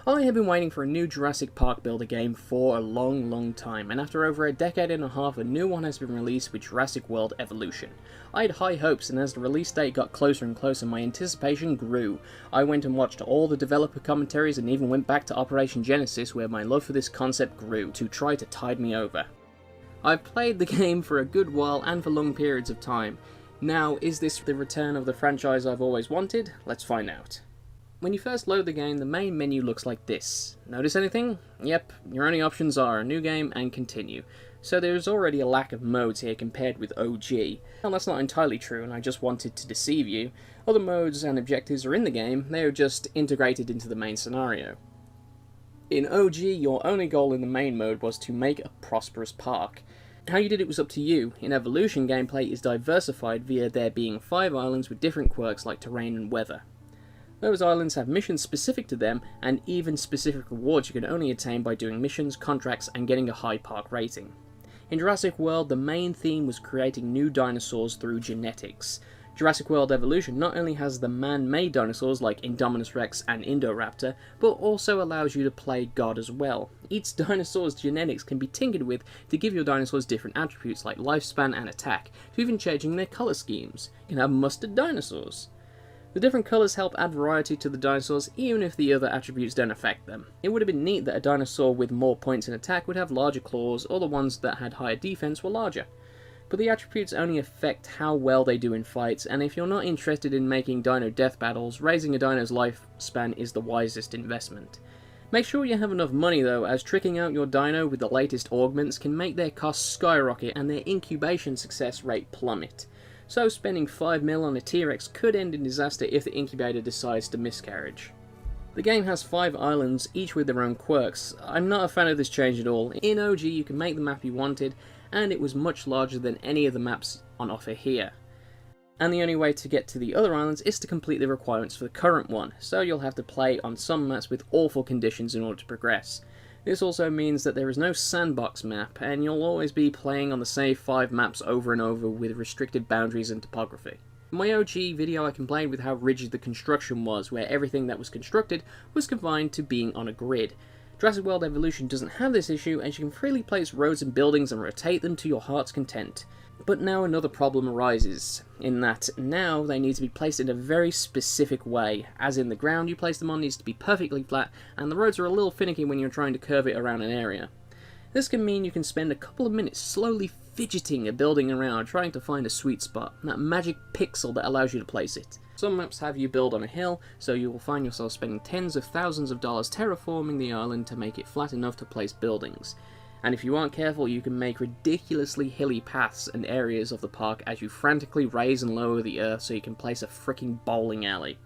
I have been waiting for a new Jurassic Park builder game for a long time, and after over a decade and a half, a new one has been released with Jurassic World Evolution. I had high hopes, and as the release date got closer and closer, my anticipation grew. I went and watched all the developer commentaries and even went back to Operation Genesis, where my love for this concept grew, to try to tide me over. I've played the game for a good while and for long periods of time. Now, is this the return of the franchise I've always wanted? Let's find out. When you first load the game, the main menu looks like this. Notice anything? Yep, your only options are New Game and Continue. So there's already a lack of modes here compared with OG. Well, that's not entirely true, and I just wanted to deceive you. Other modes and objectives are in the game, they are just integrated into the main scenario. In OG, your only goal in the main mode was to make a prosperous park. How you did it was up to you. In Evolution, gameplay is diversified via there being 5 islands with different quirks like terrain and weather. Those islands have missions specific to them, and even specific rewards you can only attain by doing missions, contracts, and getting a high park rating. In Jurassic World, the main theme was creating new dinosaurs through genetics. Jurassic World Evolution not only has the man-made dinosaurs like Indominus Rex and Indoraptor, but also allows you to play God as well. Each dinosaur's genetics can be tinkered with to give your dinosaurs different attributes like lifespan and attack, to even changing their colour schemes. You can have mustard dinosaurs. The different colours help add variety to the dinosaurs, even if the other attributes don't affect them. It would have been neat that a dinosaur with more points in attack would have larger claws, or the ones that had higher defense were larger. But the attributes only affect how well they do in fights, and if you're not interested in making dino death battles, raising a dino's lifespan is the wisest investment. Make sure you have enough money though, as tricking out your dino with the latest augments can make their costs skyrocket and their incubation success rate plummet. So spending 5 mil on a T-Rex could end in disaster if the incubator decides to miscarriage. The game has 5 islands, each with their own quirks. I'm not a fan of this change at all. In OG you can make the map you wanted, and it was much larger than any of the maps on offer here. And the only way to get to the other islands is to complete the requirements for the current one, so you'll have to play on some maps with awful conditions in order to progress. This also means that there is no sandbox map, and you'll always be playing on the same 5 maps over and over with restricted boundaries and topography. In my OG video I complained with how rigid the construction was, where everything that was constructed was confined to being on a grid. Jurassic World Evolution doesn't have this issue, and you can freely place roads and buildings and rotate them to your heart's content. But now another problem arises, in that now they need to be placed in a very specific way, as in the ground you place them on needs to be perfectly flat, and the roads are a little finicky when you're trying to curve it around an area. This can mean you can spend a couple of minutes slowly fidgeting a building around, trying to find a sweet spot, that magic pixel that allows you to place it. Some maps have you build on a hill, so you will find yourself spending tens of thousands of dollars terraforming the island to make it flat enough to place buildings. And if you aren't careful, you can make ridiculously hilly paths and areas of the park as you frantically raise and lower the earth so you can place a freaking bowling alley.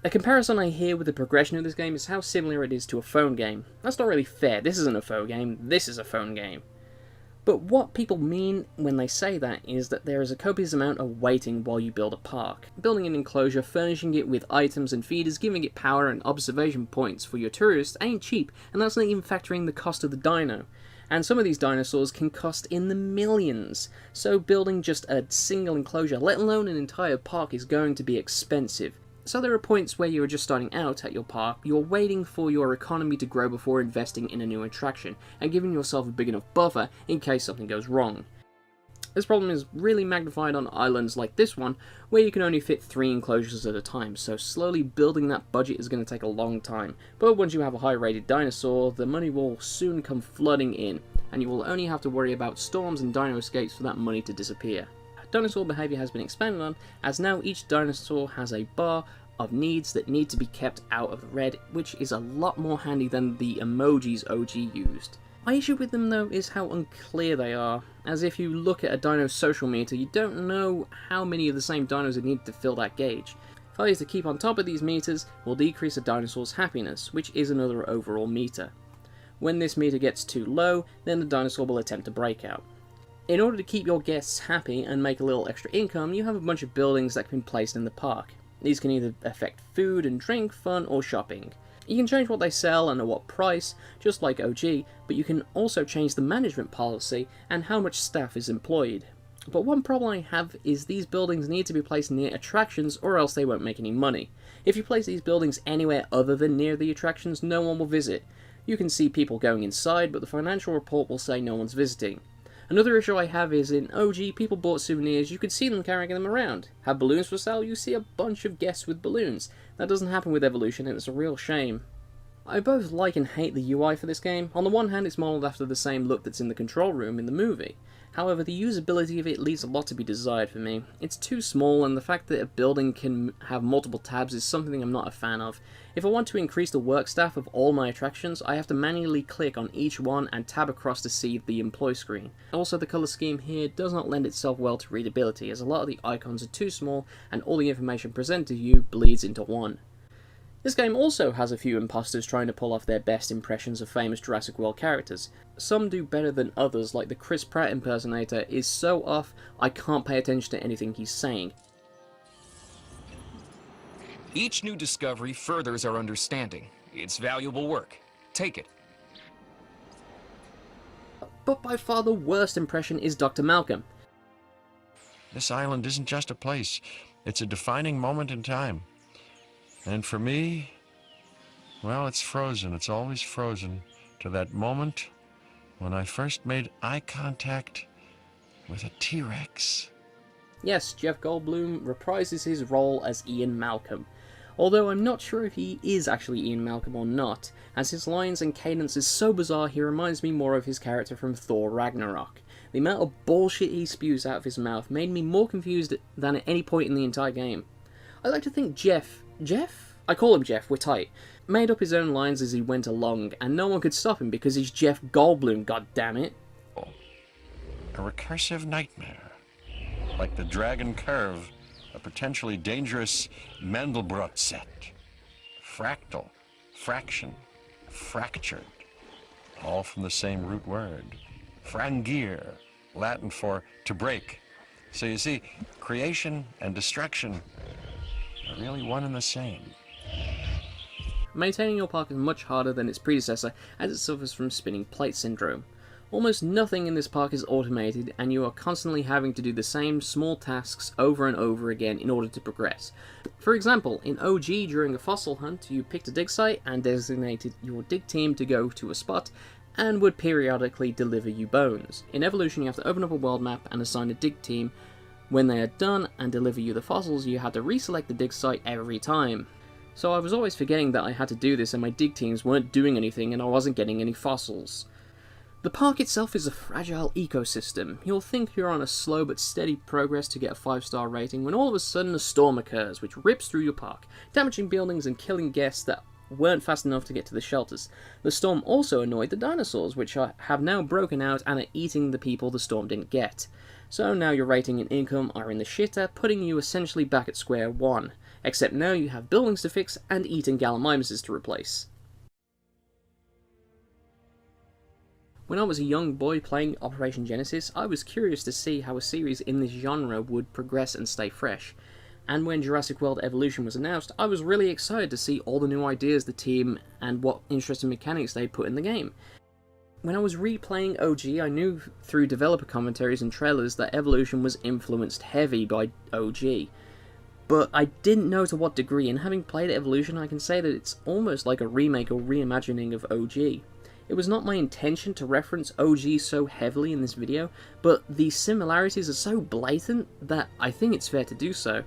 A comparison I hear with the progression of this game is how similar it is to a phone game. That's not really fair. This isn't a phone game, this is a phone game. But what people mean when they say that is that there is a copious amount of waiting while you build a park. Building an enclosure, furnishing it with items and feeders, giving it power and observation points for your tourists ain't cheap, and that's not even factoring the cost of the dino. And some of these dinosaurs can cost in the millions, so building just a single enclosure, let alone an entire park, is going to be expensive. So there are points where you are just starting out at your park, you're waiting for your economy to grow before investing in a new attraction, and giving yourself a big enough buffer in case something goes wrong. This problem is really magnified on islands like this one, where you can only fit 3 enclosures at a time, so slowly building that budget is going to take a long time. But once you have a high rated dinosaur, the money will soon come flooding in, and you will only have to worry about storms and dino escapes for that money to disappear. Dinosaur behaviour has been expanded on, as now each dinosaur has a bar of needs that need to be kept out of the red, which is a lot more handy than the emojis OG used. My issue with them though is how unclear they are, as if you look at a dino's social meter, you don't know how many of the same dinos are needed to fill that gauge. Failures to keep on top of these meters will decrease a dinosaur's happiness, which is another overall meter. When this meter gets too low, then the dinosaur will attempt to break out. In order to keep your guests happy and make a little extra income, you have a bunch of buildings that can be placed in the park. These can either affect food and drink, fun, or shopping. You can change what they sell and at what price, just like OG, but you can also change the management policy and how much staff is employed. But one problem I have is these buildings need to be placed near attractions or else they won't make any money. If you place these buildings anywhere other than near the attractions, no one will visit. You can see people going inside, but the financial report will say no one's visiting. Another issue I have is in OG, people bought souvenirs, you could see them carrying them around. Have balloons for sale, you see a bunch of guests with balloons. That doesn't happen with Evolution, and it's a real shame. I both like and hate the UI for this game. On the one hand, it's modelled after the same look that's in the control room in the movie. However, the usability of it leaves a lot to be desired for me. It's too small, and the fact that a building can have multiple tabs is something I'm not a fan of. If I want to increase the work staff of all my attractions, I have to manually click on each one and tab across to see the employee screen. Also, the colour scheme here does not lend itself well to readability, as a lot of the icons are too small and all the information presented to you bleeds into one. This game also has a few imposters trying to pull off their best impressions of famous Jurassic World characters. Some do better than others, like the Chris Pratt impersonator is so off I can't pay attention to anything he's saying. Each new discovery furthers our understanding. It's valuable work. Take it. But by far the worst impression is Dr. Malcolm. This island isn't just a place, it's a defining moment in time. And for me, well, it's frozen. It's always frozen to that moment when I first made eye contact with a T-Rex. Yes, Jeff Goldblum reprises his role as Ian Malcolm. Although I'm not sure if he is actually Ian Malcolm or not, as his lines and cadence is so bizarre he reminds me more of his character from Thor Ragnarok. The amount of bullshit he spews out of his mouth made me more confused than at any point in the entire game. I like to think Jeff? I call him Jeff, we're tight. Made up his own lines as he went along, and no one could stop him because he's Jeff Goldblum, goddammit. A recursive nightmare, like the Dragon Curve, a potentially dangerous Mandelbrot set. Fractal, fraction, fractured, all from the same root word. Frangir, Latin for to break. So you see, creation and destruction are really one and the same. Maintaining your park is much harder than its predecessor as it suffers from spinning plate syndrome. Almost nothing in this park is automated, and you are constantly having to do the same small tasks over and over again in order to progress. For example, in OG during a fossil hunt, you picked a dig site and designated your dig team to go to a spot and would periodically deliver you bones. In Evolution, you have to open up a world map and assign a dig team. When they are done and deliver you the fossils, you had to reselect the dig site every time. So I was always forgetting that I had to do this and my dig teams weren't doing anything and I wasn't getting any fossils. The park itself is a fragile ecosystem. You'll think you're on a slow but steady progress to get a 5-star rating when all of a sudden a storm occurs which rips through your park, damaging buildings and killing guests that weren't fast enough to get to the shelters. The storm also annoyed the dinosaurs, which have now broken out and are eating the people the storm didn't get. So now your rating and income are in the shitter, putting you essentially back at square one. Except now you have buildings to fix and eating gallimimuses to replace. When I was a young boy playing Operation Genesis, I was curious to see how a series in this genre would progress and stay fresh. And when Jurassic World Evolution was announced, I was really excited to see all the new ideas the team and what interesting mechanics they put in the game. When I was replaying OG, I knew through developer commentaries and trailers that Evolution was influenced heavy by OG. But I didn't know to what degree, and having played Evolution, I can say that it's almost like a remake or reimagining of OG. It was not my intention to reference OG so heavily in this video, but the similarities are so blatant that I think it's fair to do so.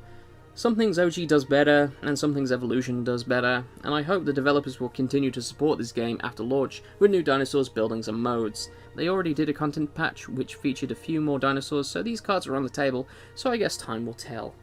Some things OG does better, and some things Evolution does better, and I hope the developers will continue to support this game after launch with new dinosaurs, buildings, and modes. They already did a content patch which featured a few more dinosaurs, so these cards are on the table, so I guess time will tell.